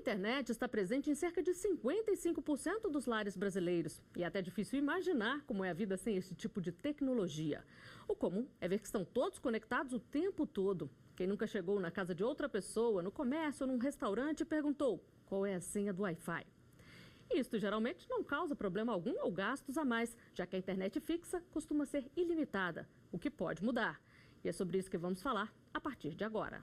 internet está presente em cerca de 55% dos lares brasileiros. E é até difícil imaginar como é a vida sem esse tipo de tecnologia. O comum é ver que estão todos conectados o tempo todo. Quem nunca chegou na casa de outra pessoa, no comércio ou num restaurante e perguntou qual é a senha do Wi-Fi? Isto geralmente não causa problema algum ou gastos a mais, já que a internet fixa costuma ser ilimitada, o que pode mudar. E é sobre isso que vamos falar a partir de agora.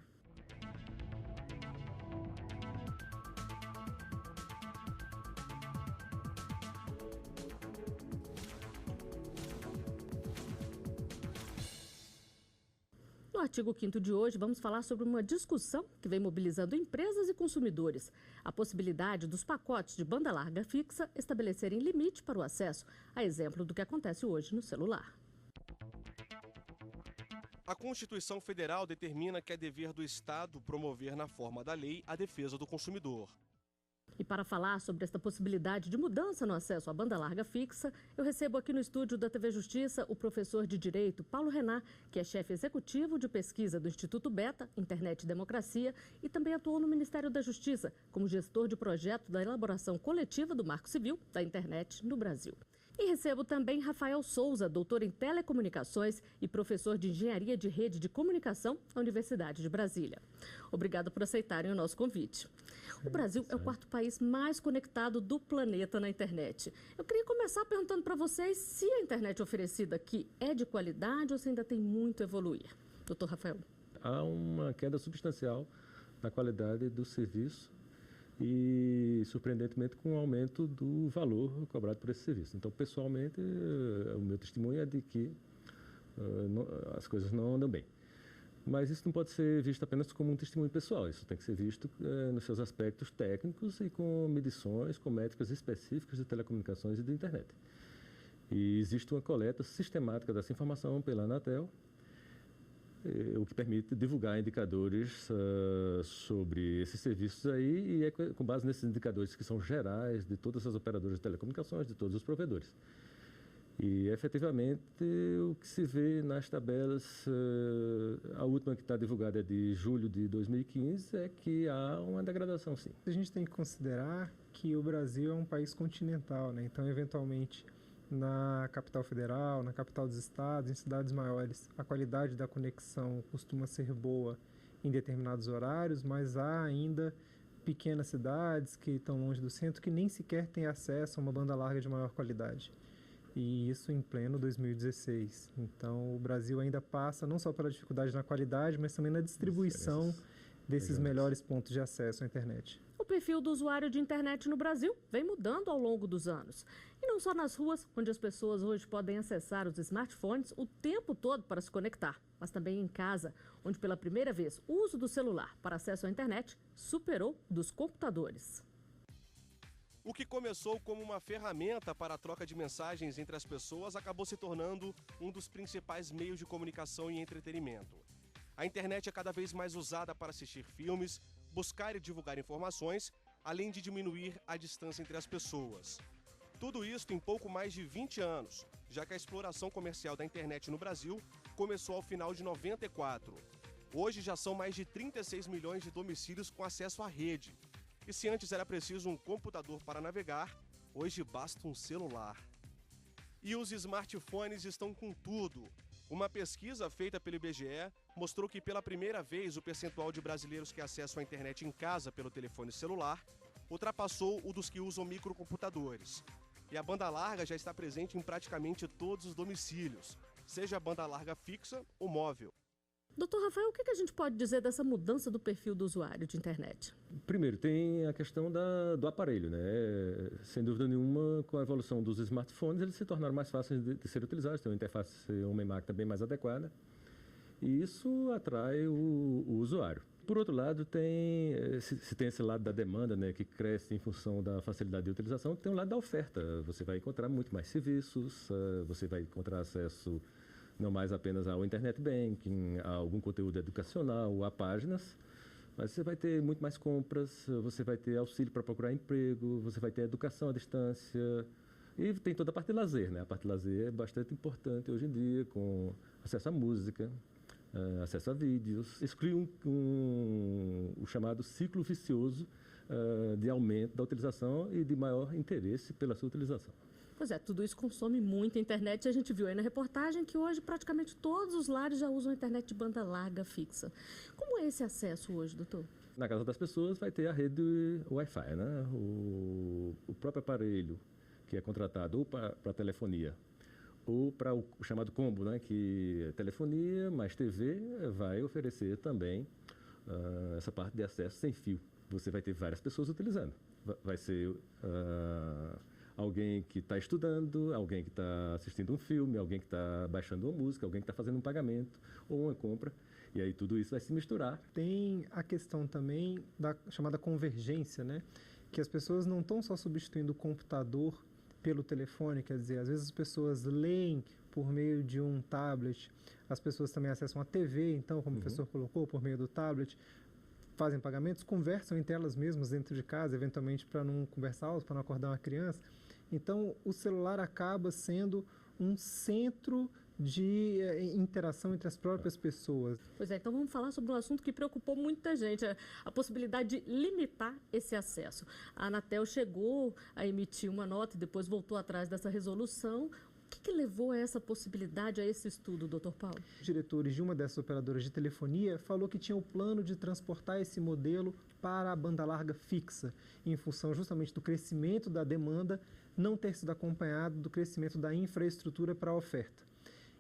No artigo 5º de hoje, vamos falar sobre uma discussão que vem mobilizando empresas e consumidores. A possibilidade dos pacotes de banda larga fixa estabelecerem limite para o acesso, a exemplo do que acontece hoje no celular. A Constituição Federal determina que é dever do Estado promover na forma da lei a defesa do consumidor. E para falar sobre esta possibilidade de mudança no acesso à banda larga fixa, eu recebo aqui no estúdio da TV Justiça o professor de Direito Paulo Renan, que é chefe executivo de pesquisa do Instituto Beta, Internet e Democracia, e também atuou no Ministério da Justiça como gestor de projeto da elaboração coletiva do Marco Civil da Internet no Brasil. E recebo também Rafael Souza, doutor em Telecomunicações e professor de Engenharia de Rede de Comunicação na Universidade de Brasília. Obrigada por aceitarem o nosso convite. O Brasil é o quarto país mais conectado do planeta na internet. Eu queria começar perguntando para vocês se a internet oferecida aqui é de qualidade ou se ainda tem muito a evoluir. Doutor Rafael. Há uma queda substancial na qualidade do serviço e, surpreendentemente, com um aumento do valor cobrado por esse serviço. Então, pessoalmente, o meu testemunho é de que as coisas não andam bem. Mas isso não pode ser visto apenas como um testemunho pessoal, isso tem que ser visto nos seus aspectos técnicos e com medições, com métricas específicas de telecomunicações e de internet. E existe uma coleta sistemática dessa informação pela Anatel, o que permite divulgar indicadores sobre esses serviços aí, e é com base nesses indicadores que são gerais de todas as operadoras de telecomunicações, de todos os provedores. E, efetivamente, o que se vê nas tabelas, a última que está divulgada é de julho de 2015, é que há uma degradação, sim. A gente tem que considerar que o Brasil é um país continental, né? Então, eventualmente, na capital federal, na capital dos estados, em cidades maiores, a qualidade da conexão costuma ser boa em determinados horários, mas há ainda pequenas cidades que estão longe do centro que nem sequer têm acesso a uma banda larga de maior qualidade. E isso em pleno 2016. Então, o Brasil ainda passa não só pela dificuldade na qualidade, mas também na distribuição desses melhores pontos de acesso à internet. O perfil do usuário de internet no Brasil vem mudando ao longo dos anos. E não só nas ruas, onde as pessoas hoje podem acessar os smartphones o tempo todo para se conectar, mas também em casa, onde pela primeira vez o uso do celular para acesso à internet superou o dos computadores. O que começou como uma ferramenta para a troca de mensagens entre as pessoas acabou se tornando um dos principais meios de comunicação e entretenimento. A internet é cada vez mais usada para assistir filmes, buscar e divulgar informações, além de diminuir a distância entre as pessoas. Tudo isso em pouco mais de 20 anos, já que a exploração comercial da internet no Brasil começou ao final de 94. Hoje já são mais de 36 milhões de domicílios com acesso à rede. E se antes era preciso um computador para navegar, hoje basta um celular. E os smartphones estão com tudo. Uma pesquisa feita pelo IBGE mostrou que pela primeira vez o percentual de brasileiros que acessam a internet em casa pelo telefone celular ultrapassou o dos que usam microcomputadores. E a banda larga já está presente em praticamente todos os domicílios, seja a banda larga fixa ou móvel. Doutor Rafael, o que a gente pode dizer dessa mudança do perfil do usuário de internet? Primeiro, tem a questão do aparelho, né? Sem dúvida nenhuma, com a evolução dos smartphones, eles se tornaram mais fáceis de ser utilizados, tem uma interface homem-máquina bem mais adequada, e isso atrai o usuário. Por outro lado, se tem esse lado da demanda, né, que cresce em função da facilidade de utilização, tem o lado da oferta. Você vai encontrar muito mais serviços, você vai encontrar acesso não mais apenas ao internet banking, a algum conteúdo educacional, a páginas, mas você vai ter muito mais compras, você vai ter auxílio para procurar emprego, você vai ter educação à distância e tem toda a parte de lazer, né? A parte de lazer é bastante importante hoje em dia, com acesso à música, acesso a vídeos. Exclui o chamado ciclo vicioso de aumento da utilização e de maior interesse pela sua utilização. Pois é, tudo isso consome muita internet e a gente viu aí na reportagem que hoje praticamente todos os lares já usam a internet de banda larga fixa. Como é esse acesso hoje, doutor? Na casa das pessoas vai ter a rede Wi-Fi, né? O próprio aparelho que é contratado ou para telefonia ou para o chamado combo, né? Que é telefonia mais TV, vai oferecer também essa parte de acesso sem fio. Você vai ter várias pessoas utilizando. Vai ser alguém que está estudando, alguém que está assistindo um filme, alguém que está baixando uma música, alguém que está fazendo um pagamento ou uma compra. E aí tudo isso vai se misturar. Tem a questão também da chamada convergência, né? Que as pessoas não estão só substituindo o computador pelo telefone, quer dizer, às vezes as pessoas leem por meio de um tablet, as pessoas também acessam a TV, então, como o professor colocou, por meio do tablet, fazem pagamentos, conversam entre elas mesmas dentro de casa, eventualmente para não conversar alto, para não acordar uma criança. Então, o celular acaba sendo um centro de interação entre as próprias pessoas. Pois é, então vamos falar sobre um assunto que preocupou muita gente, a possibilidade de limitar esse acesso. A Anatel chegou a emitir uma nota e depois voltou atrás dessa resolução. O que levou a essa possibilidade, a esse estudo, doutor Paulo? Os diretores de uma dessas operadoras de telefonia falou que tinha o plano de transportar esse modelo para a banda larga fixa, em função justamente do crescimento da demanda não ter sido acompanhado do crescimento da infraestrutura para a oferta.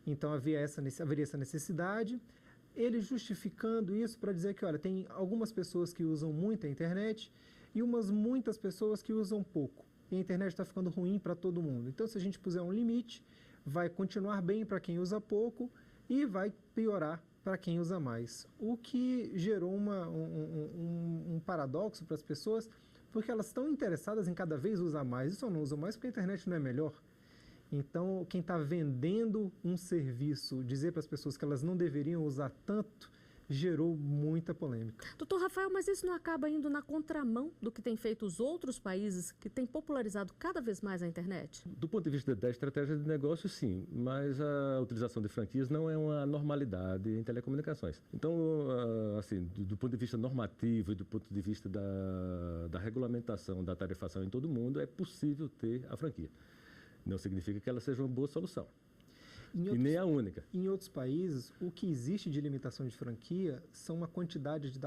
Então haveria essa necessidade, ele justificando isso para dizer que, olha, tem algumas pessoas que usam muito a internet e muitas pessoas que usam pouco. E a internet está ficando ruim para todo mundo. Então, se a gente puser um limite, vai continuar bem para quem usa pouco e vai piorar para quem usa mais. O que gerou um paradoxo para as pessoas, porque elas estão interessadas em cada vez usar mais. E só não usam mais porque a internet não é melhor. Então, quem está vendendo um serviço, dizer para as pessoas que elas não deveriam usar tanto, gerou muita polêmica. Doutor Rafael, mas isso não acaba indo na contramão do que têm feito os outros países que têm popularizado cada vez mais a internet? Do ponto de vista da estratégia de negócio, sim, mas a utilização de franquias não é uma normalidade em telecomunicações. Então, assim, do ponto de vista normativo e do ponto de vista da regulamentação, da tarifação em todo o mundo, é possível ter a franquia. Não significa que ela seja uma boa solução. E nem a única. Em outros países, o que existe de limitação de franquia são uma quantidade de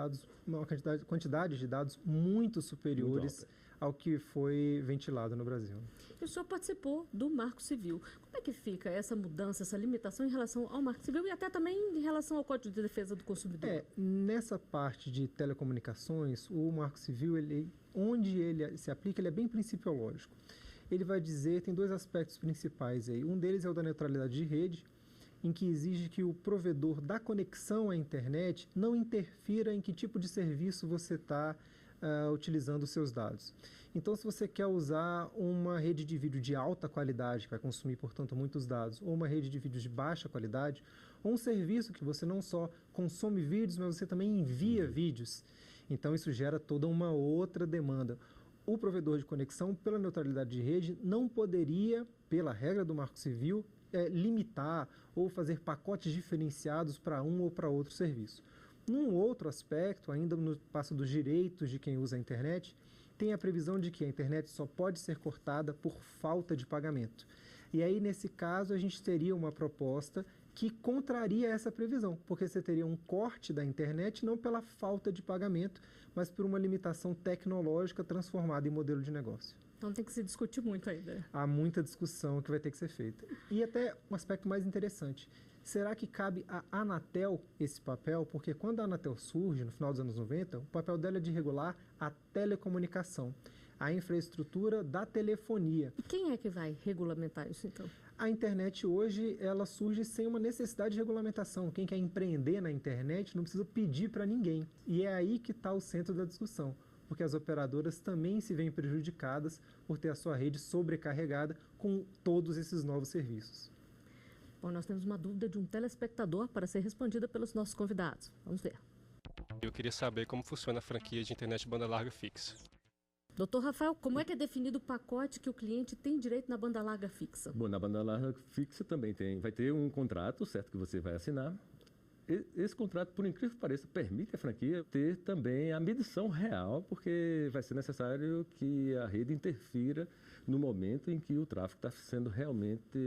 dados muito superiores ao que foi ventilado no Brasil. E o senhor participou do Marco Civil. Como é que fica essa mudança, essa limitação em relação ao Marco Civil e até também em relação ao Código de Defesa do Consumidor? Nessa parte de telecomunicações, o Marco Civil, onde ele se aplica, ele é bem principiológico. Ele vai dizer, tem dois aspectos principais aí. Um deles é o da neutralidade de rede, em que exige que o provedor da conexão à internet não interfira em que tipo de serviço você está utilizando os seus dados. Então, se você quer usar uma rede de vídeo de alta qualidade, que vai consumir, portanto, muitos dados, ou uma rede de vídeo de baixa qualidade, ou um serviço que você não só consome vídeos, mas você também envia vídeos. Então, isso gera toda uma outra demanda. O provedor de conexão, pela neutralidade de rede, não poderia, pela regra do Marco Civil, limitar ou fazer pacotes diferenciados para um ou para outro serviço. Num outro aspecto, ainda no passo dos direitos de quem usa a internet, tem a previsão de que a internet só pode ser cortada por falta de pagamento. E aí, nesse caso, a gente teria uma proposta que contraria essa previsão, porque você teria um corte da internet não pela falta de pagamento, mas por uma limitação tecnológica transformada em modelo de negócio. Então tem que se discutir muito ainda. Há muita discussão que vai ter que ser feita. E até um aspecto mais interessante, será que cabe à Anatel esse papel? Porque quando a Anatel surge, no final dos anos 90, o papel dela é de regular a telecomunicação, a infraestrutura da telefonia. E quem é que vai regulamentar isso, então? A internet hoje, ela surge sem uma necessidade de regulamentação. Quem quer empreender na internet não precisa pedir para ninguém. E é aí que está o centro da discussão, porque as operadoras também se veem prejudicadas por ter a sua rede sobrecarregada com todos esses novos serviços. Bom, nós temos uma dúvida de um telespectador para ser respondida pelos nossos convidados. Vamos ver. Eu queria saber como funciona a franquia de internet banda larga fixa. Doutor Rafael, como é que é definido o pacote que o cliente tem direito na banda larga fixa? Bom, na banda larga fixa também vai ter um contrato, certo, que você vai assinar. Esse contrato, por incrível que pareça, permite à franquia ter também a medição real, porque vai ser necessário que a rede interfira no momento em que o tráfego está sendo realmente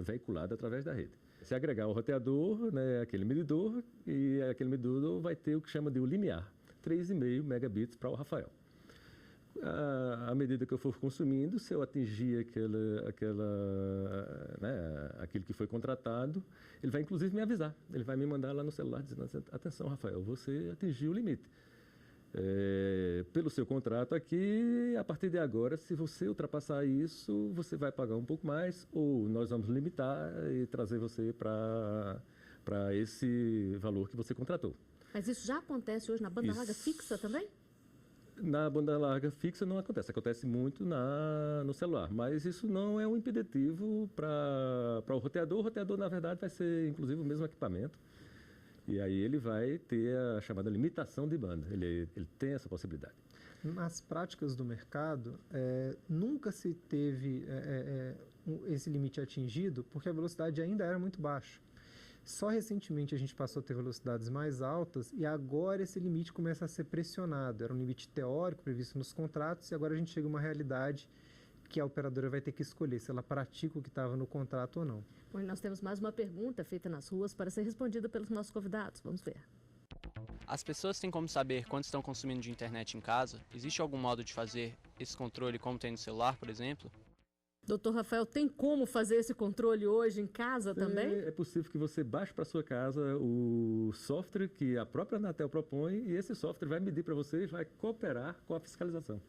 veiculado através da rede. Se agregar o roteador, né, aquele medidor, e aquele medidor vai ter o que chama de o limiar, 3,5 megabits para o Rafael. À medida que eu for consumindo, se eu atingir aquilo que foi contratado, ele vai inclusive me avisar. Ele vai me mandar lá no celular dizendo: atenção, Rafael, você atingiu o limite. Pelo seu contrato aqui, a partir de agora, se você ultrapassar isso, você vai pagar um pouco mais, ou nós vamos limitar e trazer você para esse valor que você contratou. Mas isso já acontece hoje na banda larga fixa também? Na banda larga fixa não acontece, acontece muito no celular, mas isso não é um impeditivo para o roteador. O roteador, na verdade, vai ser inclusive o mesmo equipamento, e aí ele vai ter a chamada limitação de banda, ele tem essa possibilidade. Nas práticas do mercado, nunca se teve esse limite atingido, porque a velocidade ainda era muito baixa. Só recentemente a gente passou a ter velocidades mais altas e agora esse limite começa a ser pressionado. Era um limite teórico previsto nos contratos e agora a gente chega a uma realidade que a operadora vai ter que escolher se ela pratica o que estava no contrato ou não. Bom, e nós temos mais uma pergunta feita nas ruas para ser respondida pelos nossos convidados. Vamos ver. As pessoas têm como saber quanto estão consumindo de internet em casa? Existe algum modo de fazer esse controle como tem no celular, por exemplo? Doutor Rafael, tem como fazer esse controle hoje em casa também? É possível que você baixe para sua casa o software que a própria Anatel propõe e esse software vai medir para você e vai cooperar com a fiscalização.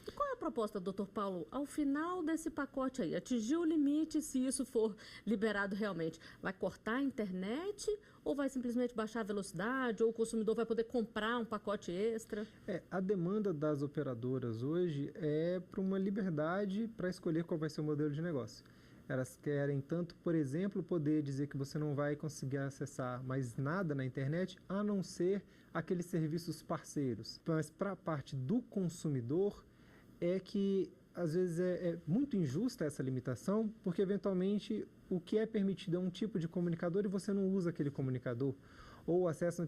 E qual é a proposta, doutor Paulo? Ao final desse pacote aí, atingiu o limite, se isso for liberado realmente, vai cortar a internet ou vai simplesmente baixar a velocidade ou o consumidor vai poder comprar um pacote extra? A demanda das operadoras hoje é para uma liberdade para escolher qual vai ser o modelo de negócio. Elas querem tanto, por exemplo, poder dizer que você não vai conseguir acessar mais nada na internet, a não ser aqueles serviços parceiros. Mas para a parte do consumidor, é que às vezes é muito injusta essa limitação, porque eventualmente o que é permitido é um tipo de comunicador e você não usa aquele comunicador, ou acessa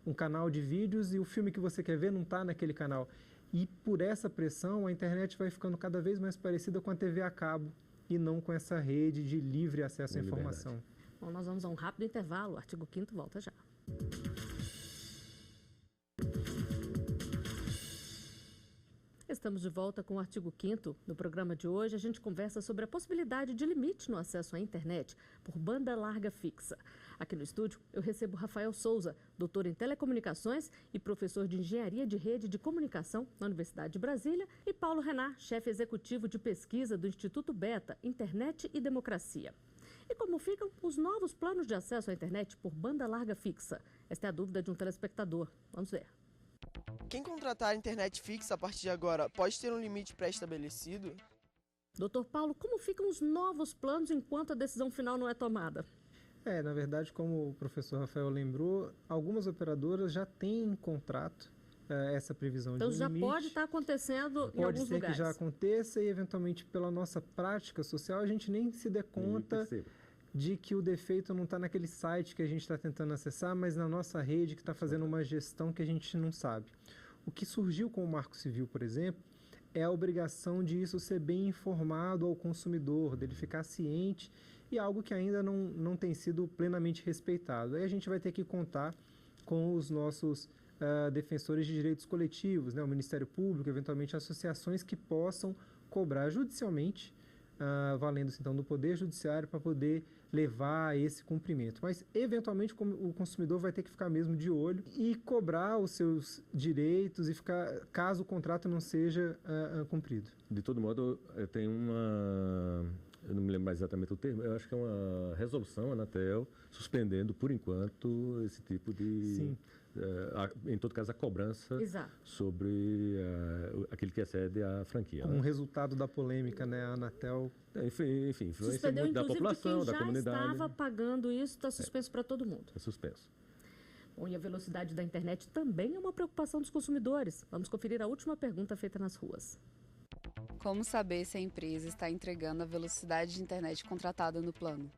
um canal de vídeos e o filme que você quer ver não está naquele canal. E por essa pressão a internet vai ficando cada vez mais parecida com a TV a cabo e não com essa rede de livre acesso à informação. Bom, nós vamos a um rápido intervalo, o artigo 5º volta já. Estamos de volta com o artigo 5º. No programa de hoje, a gente conversa sobre a possibilidade de limite no acesso à internet por banda larga fixa. Aqui no estúdio, eu recebo Rafael Souza, doutor em telecomunicações e professor de engenharia de rede de comunicação na Universidade de Brasília, e Paulo Renat, chefe executivo de pesquisa do Instituto Beta, Internet e Democracia. E como ficam os novos planos de acesso à internet por banda larga fixa? Esta é a dúvida de um telespectador. Vamos ver. Quem contratar a internet fixa a partir de agora pode ter um limite pré-estabelecido? Doutor Paulo, como ficam os novos planos enquanto a decisão final não é tomada? Na verdade, como o professor Rafael lembrou, algumas operadoras já têm em contrato essa previsão de um limite. Então já pode estar acontecendo em alguns lugares. Pode ser que já aconteça e, eventualmente, pela nossa prática social, a gente nem se dê conta de que o defeito não está naquele site que a gente está tentando acessar, mas na nossa rede que está fazendo uma gestão que a gente não sabe. O que surgiu com o Marco Civil, por exemplo, é a obrigação de isso ser bem informado ao consumidor, dele ficar ciente, e algo que ainda não tem sido plenamente respeitado. Aí a gente vai ter que contar com os nossos defensores de direitos coletivos, né, o Ministério Público, eventualmente associações que possam cobrar judicialmente, valendo-se então do Poder Judiciário para poder levar a esse cumprimento. Mas, eventualmente, o consumidor vai ter que ficar mesmo de olho e cobrar os seus direitos e ficar, caso o contrato não seja cumprido. De todo modo, tem eu não me lembro mais exatamente o termo, eu acho que é uma resolução, a Anatel, suspendendo, por enquanto, esse tipo de... Sim. Em todo caso, a cobrança Exato. sobre aquele que excede a franquia. Um resultado da polêmica, né? A Anatel... Enfim, influência Suspendeu, muito da população, de quem da comunidade. já estava pagando isso, está suspenso para todo mundo. É suspenso. Bom, e a velocidade da internet também é uma preocupação dos consumidores. Vamos conferir a última pergunta feita nas ruas. Como saber se a empresa está entregando a velocidade de internet contratada no plano?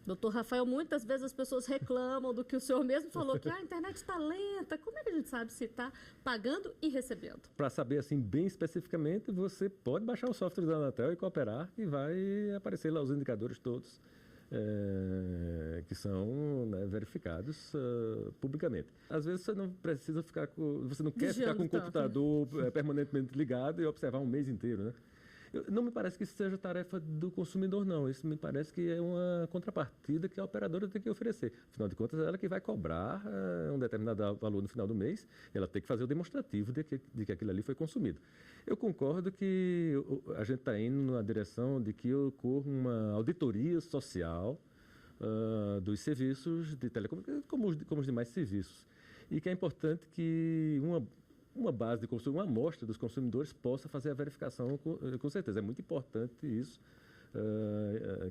Doutor Rafael, muitas vezes as pessoas reclamam do que o senhor mesmo falou, que a internet está lenta. Como é que a gente sabe se está pagando e recebendo? Para saber assim bem especificamente, você pode baixar o software da Anatel e cooperar e vai aparecer lá os indicadores todos que são, né, verificados publicamente. Às vezes você não precisa ficar você não quer ficar com o computador permanentemente ligado e observar um mês inteiro, né? Não me parece que isso seja tarefa do consumidor, não. Isso me parece que é uma contrapartida que a operadora tem que oferecer. Afinal de contas, é ela que vai cobrar um determinado valor no final do mês, ela tem que fazer o demonstrativo de que aquilo ali foi consumido. Eu concordo que a gente está indo na direção de que ocorra uma auditoria social dos serviços de telecomunicação, como os demais serviços. E que é importante que uma base de consumo, uma amostra dos consumidores possa fazer a verificação com certeza. É muito importante isso,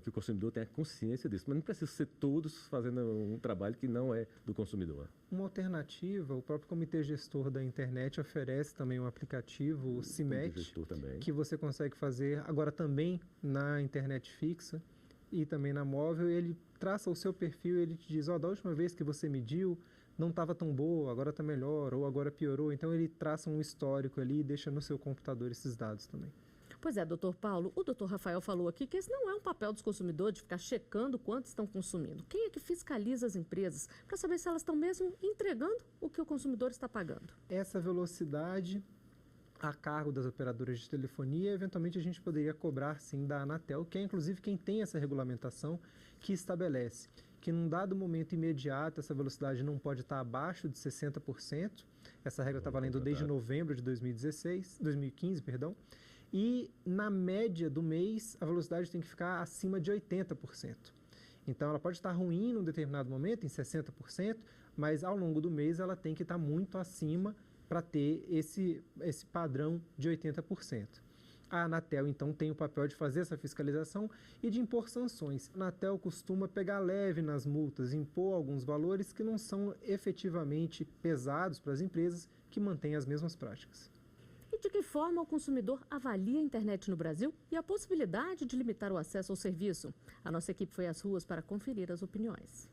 que o consumidor tenha consciência disso. Mas não precisa ser todos fazendo um trabalho que não é do consumidor. Uma alternativa, o próprio Comitê Gestor da Internet oferece também um aplicativo, o CIMET, que você consegue fazer agora também na internet fixa e também na móvel. Ele traça o seu perfil e ele te diz, da última vez que você mediu, não estava tão boa, agora está melhor, ou agora piorou. Então, ele traça um histórico ali e deixa no seu computador esses dados também. Pois é, doutor Paulo, o doutor Rafael falou aqui que esse não é um papel dos consumidores de ficar checando quanto estão consumindo. Quem é que fiscaliza as empresas para saber se elas estão mesmo entregando o que o consumidor está pagando? Essa velocidade a cargo das operadoras de telefonia, eventualmente a gente poderia cobrar sim da Anatel, que é inclusive quem tem essa regulamentação que estabelece que num dado momento imediato essa velocidade não pode estar abaixo de 60%. Essa regra está valendo desde novembro de 2015, e na média do mês a velocidade tem que ficar acima de 80%. Então ela pode estar ruim num determinado momento, em 60%, mas ao longo do mês ela tem que estar muito acima para ter esse padrão de 80%. A Anatel, então, tem o papel de fazer essa fiscalização e de impor sanções. A Anatel costuma pegar leve nas multas, impor alguns valores que não são efetivamente pesados para as empresas que mantêm as mesmas práticas. E de que forma o consumidor avalia a internet no Brasil e a possibilidade de limitar o acesso ao serviço? A nossa equipe foi às ruas para conferir as opiniões.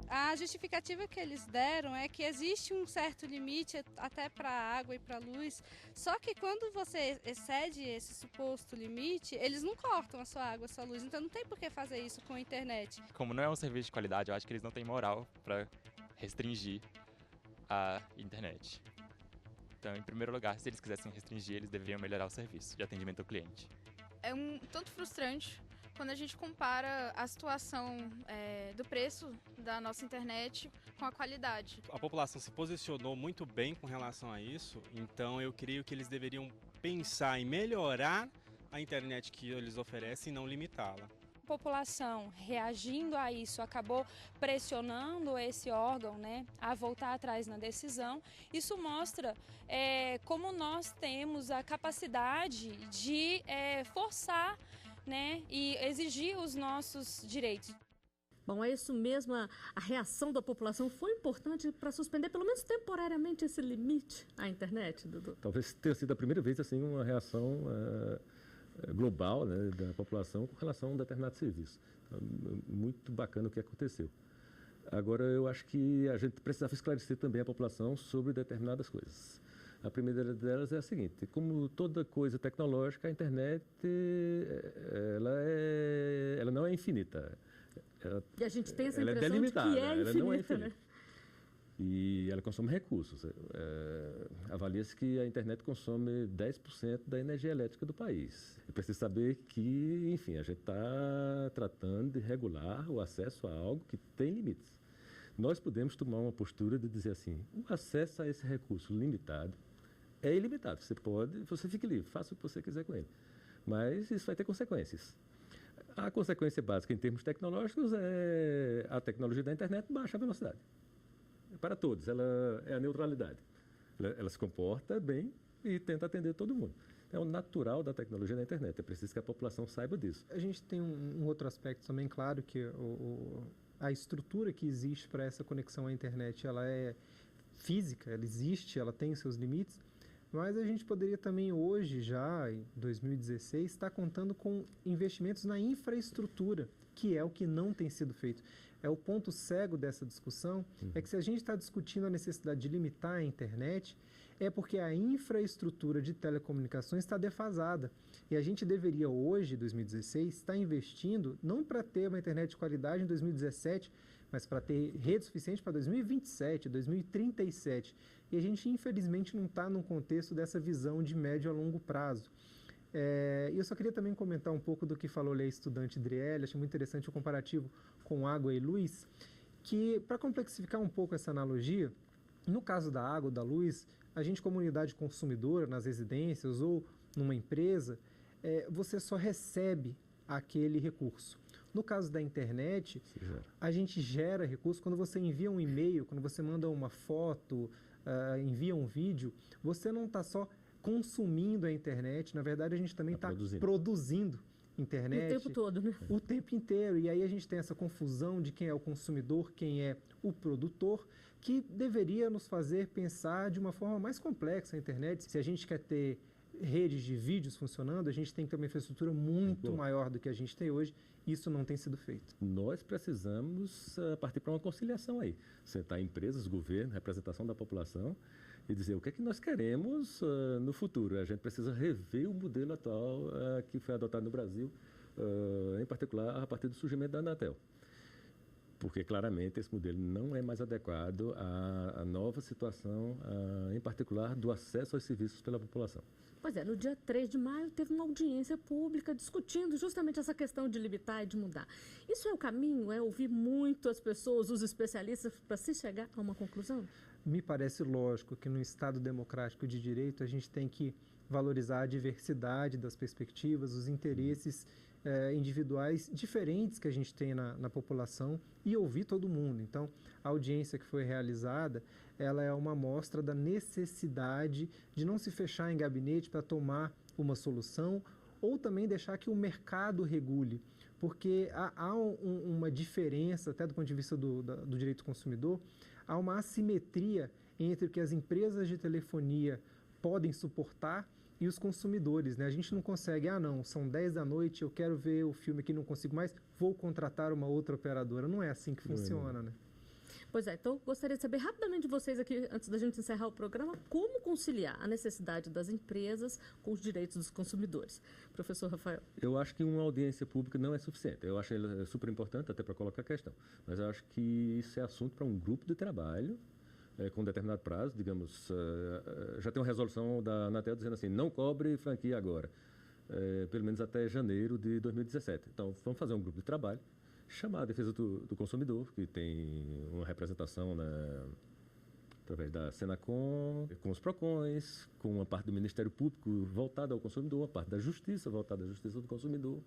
A justificativa que eles deram é que existe um certo limite até para a água e para a luz, só que quando você excede esse suposto limite, eles não cortam a sua água, a sua luz, então não tem por que fazer isso com a internet. Como não é um serviço de qualidade, eu acho que eles não têm moral para restringir a internet. Então, em primeiro lugar, se eles quisessem restringir, eles deveriam melhorar o serviço de atendimento ao cliente. É um tanto frustrante quando a gente compara a situação do preço da nossa internet com a qualidade. A população se posicionou muito bem com relação a isso, então eu creio que eles deveriam pensar em melhorar a internet que eles oferecem e não limitá-la. A população reagindo a isso acabou pressionando esse órgão, né, a voltar atrás na decisão. Isso mostra como nós temos a capacidade de forçar, né, e exigir os nossos direitos. Bom, é isso mesmo, a reação da população foi importante para suspender, pelo menos temporariamente, esse limite à internet, Dudu? Talvez tenha sido a primeira vez assim, uma reação global, né, da população com relação a um determinado serviço. Então, muito bacana o que aconteceu. Agora, eu acho que a gente precisava esclarecer também a população sobre determinadas coisas. A primeira delas é a seguinte: como toda coisa tecnológica, a internet ela não é infinita. E a gente tem essa impressão é delimitada, de que é infinita, ela não é infinita, né? E ela consome recursos. Avalia-se que a internet consome 10% da energia elétrica do país. É preciso saber que, enfim, a gente está tratando de regular o acesso a algo que tem limites. Nós podemos tomar uma postura de dizer assim: o acesso a esse recurso limitado é ilimitado. Você fica livre, faça o que você quiser com ele. Mas isso vai ter consequências. A consequência básica em termos tecnológicos é a tecnologia da internet baixa a velocidade. Para todos, ela é a neutralidade. Ela se comporta bem e tenta atender todo mundo. É o natural da tecnologia da internet. É preciso que a população saiba disso. A gente tem um outro aspecto também, claro, que a estrutura que existe para essa conexão à internet, ela é física, ela existe, ela tem seus limites, mas a gente poderia também hoje, já em 2016, estar contando com investimentos na infraestrutura que é o que não tem sido feito. O ponto cego dessa discussão é que se a gente está discutindo a necessidade de limitar a internet, é porque a infraestrutura de telecomunicações está defasada. E a gente deveria hoje, 2016, estar investindo não para ter uma internet de qualidade em 2017, mas para ter rede suficiente para 2027, 2037. E a gente, infelizmente, não está num contexto dessa visão de médio a longo prazo. E eu só queria também comentar um pouco do que falou a estudante Driele, achei muito interessante o comparativo com água e luz, que, para complexificar um pouco essa analogia, no caso da água ou da luz, a gente, como unidade consumidora, nas residências ou numa empresa, você só recebe aquele recurso. No caso da internet, a gente gera recurso. Quando você envia um e-mail, quando você manda uma foto, envia um vídeo, você não está só consumindo a internet, na verdade a gente também está produzindo internet. O tempo todo, né? O tempo inteiro. E aí a gente tem essa confusão de quem é o consumidor, quem é o produtor, que deveria nos fazer pensar de uma forma mais complexa a internet. Se a gente quer ter redes de vídeos funcionando, a gente tem que ter uma infraestrutura muito maior do que a gente tem hoje. Isso não tem sido feito. Nós precisamos partir para uma conciliação aí. Sentar empresas, governo, representação da população e dizer o que é que nós queremos no futuro. A gente precisa rever o modelo atual que foi adotado no Brasil, em particular a partir do surgimento da Anatel. Porque claramente esse modelo não é mais adequado à nova situação, em particular do acesso aos serviços pela população. Pois é, no dia 3 de maio teve uma audiência pública discutindo justamente essa questão de limitar e de mudar. Isso é o caminho? É ouvir muito as pessoas, os especialistas, para se chegar a uma conclusão? Me parece lógico que no Estado democrático de direito a gente tem que valorizar a diversidade das perspectivas, os interesses individuais diferentes que a gente tem na população e ouvir todo mundo. Então, a audiência que foi realizada, ela é uma amostra da necessidade de não se fechar em gabinete para tomar uma solução ou também deixar que o mercado regule, porque há uma diferença, até do ponto de vista do direito do consumidor, há uma assimetria entre o que as empresas de telefonia podem suportar e os consumidores, né? A gente não consegue, são 10 da noite, eu quero ver o filme aqui, não consigo mais, vou contratar uma outra operadora. Não é assim que funciona, né? Pois é, então gostaria de saber rapidamente de vocês aqui, antes da gente encerrar o programa, como conciliar a necessidade das empresas com os direitos dos consumidores. Professor Rafael. Eu acho que uma audiência pública não é suficiente. Eu acho ela super importante até para colocar a questão. Mas eu acho que isso é assunto para um grupo de trabalho, com um determinado prazo, digamos, já tem uma resolução da Anatel dizendo assim, não cobre franquia agora, pelo menos até janeiro de 2017. Então, vamos fazer um grupo de trabalho, chamar a defesa do consumidor, que tem uma representação através da Senacom, com os PROCONs, com uma parte do Ministério Público voltada ao consumidor, uma parte da Justiça voltada à Justiça do Consumidor,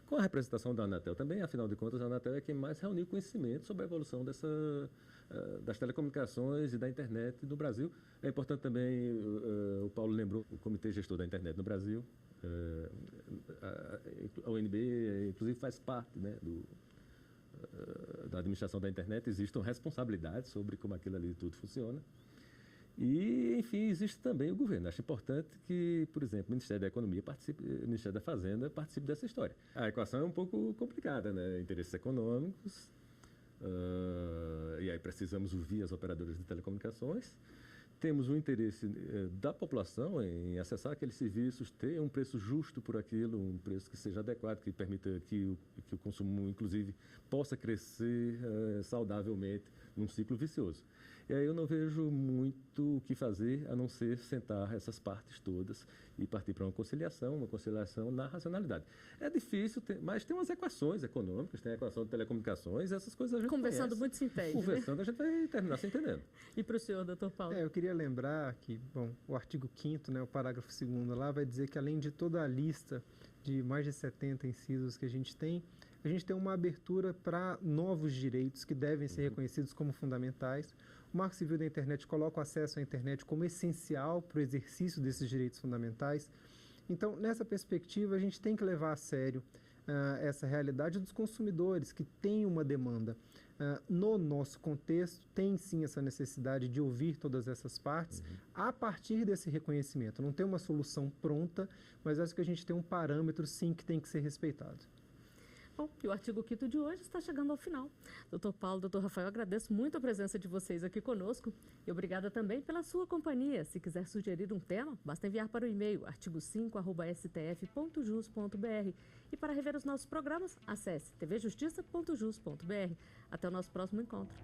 com a representação da Anatel também. Afinal de contas, a Anatel é quem mais reuniu conhecimento sobre a evolução das telecomunicações e da internet no Brasil. É importante também, o Paulo lembrou, o Comitê Gestor da Internet no Brasil, a ONB, inclusive, faz parte, né, da administração da internet. Existem responsabilidades sobre como aquilo ali tudo funciona. E, enfim, existe também o governo. Acho importante que, por exemplo, o Ministério da Economia participe, o Ministério da Fazenda participe dessa história. A equação é um pouco complicada, né? Interesses econômicos, e aí precisamos ouvir as operadoras de telecomunicações. Temos o interesse da população em acessar aqueles serviços, ter um preço justo por aquilo, um preço que seja adequado, que permita que o consumo, inclusive, possa crescer saudavelmente num ciclo vicioso. E aí eu não vejo muito o que fazer, a não ser sentar essas partes todas e partir para uma conciliação na racionalidade. É difícil, mas tem umas equações econômicas, tem a equação de telecomunicações, essas coisas a gente Conversando conhece. muito se entende. Conversando, né? A gente vai terminar se entendendo. E para o senhor, doutor Paulo? Eu queria lembrar que, o artigo 5º, né, o parágrafo 2º lá, vai dizer que além de toda a lista de mais de 70 incisos que a gente tem uma abertura para novos direitos que devem ser reconhecidos como fundamentais. O Marco Civil da Internet coloca o acesso à internet como essencial para o exercício desses direitos fundamentais. Então, nessa perspectiva, a gente tem que levar a sério essa realidade dos consumidores que têm uma demanda. No nosso contexto, tem sim essa necessidade de ouvir todas essas partes a partir desse reconhecimento. Não tem uma solução pronta, mas acho que a gente tem um parâmetro, sim, que tem que ser respeitado. Bom, e o artigo 5º de hoje está chegando ao final. Doutor Paulo, doutor Rafael, agradeço muito a presença de vocês aqui conosco e obrigada também pela sua companhia. Se quiser sugerir um tema, basta enviar para o e-mail artigo5@stf.jus.br. E para rever os nossos programas, acesse tvjustiça.jus.br. Até o nosso próximo encontro.